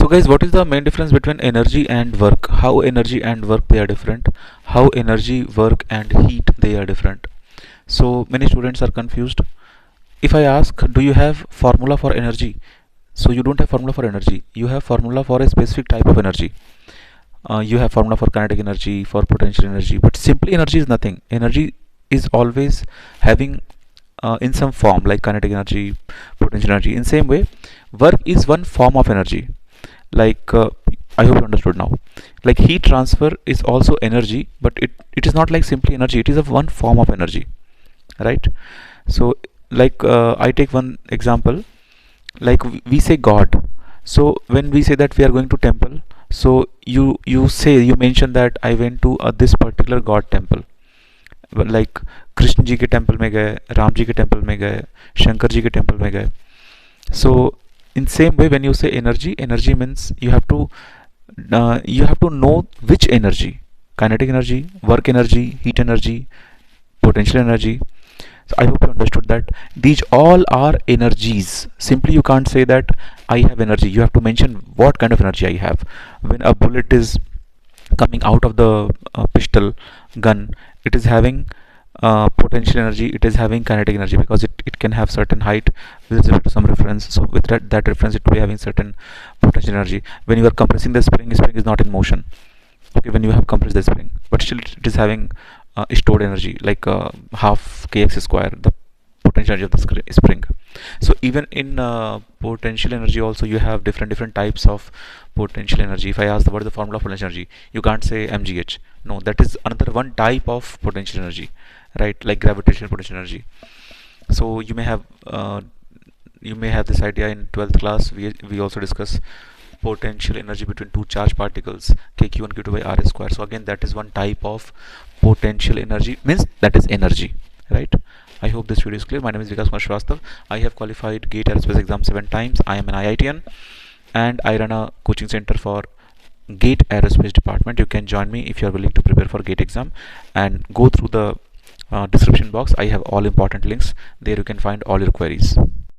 So guys, what is the main difference between energy and work? How energy and work they are different? How energy, work and heat they are different? So many students are confused. If I ask, do you have formula for energy? So you don't have formula for energy. You have formula for a specific type of energy. You have formula for kinetic energy, for potential energy, but simply energy is nothing. Energy is always having in some form, like kinetic energy, potential energy. In same way, work is one form of energy. Like I hope you understood now. Like heat transfer is also energy, but it is not like simply energy. It is a one form of energy, right? So like I take one example. Like we say God. So when we say that we are going to temple, so you mention that I went to this particular God temple. Like Krishna ji के temple में गए, राम जी के temple में गए, शंकर जी के temple में गए. So in same way, when you say energy, energy means you have to know which energy: kinetic energy, work energy, heat energy, potential energy. So I hope you understood that these all are energies. Simply you can't say that I have energy. You have to mention what kind of energy I have. When a bullet is coming out of the pistol gun, it is having potential energy, it is having kinetic energy, because it can have certain height with some reference. So with that reference, it will be having certain potential energy. When you are compressing the spring is not in motion. Okay, when you have compressed the spring, but still it is having stored energy, like half kx square, the potential energy of the spring. So even in potential energy also, you have different types of potential energy. If I ask what is the formula of potential energy, you can't say mgh. No, that is another one type of potential energy, right? Like gravitational potential energy. So you may have this idea. In 12th class we also discuss potential energy between two charged particles, kq and q2 by r square. So again, that is one type of potential energy, means that is energy, right? I hope this video is clear. My name is Vikash Kumar Shrivastav. I have qualified GATE Aerospace exam 7 times. I am an IITian and I run a coaching center for GATE Aerospace department. You can join me if you are willing to prepare for GATE exam, and go through the description box. I have all important links there. You can find all your queries.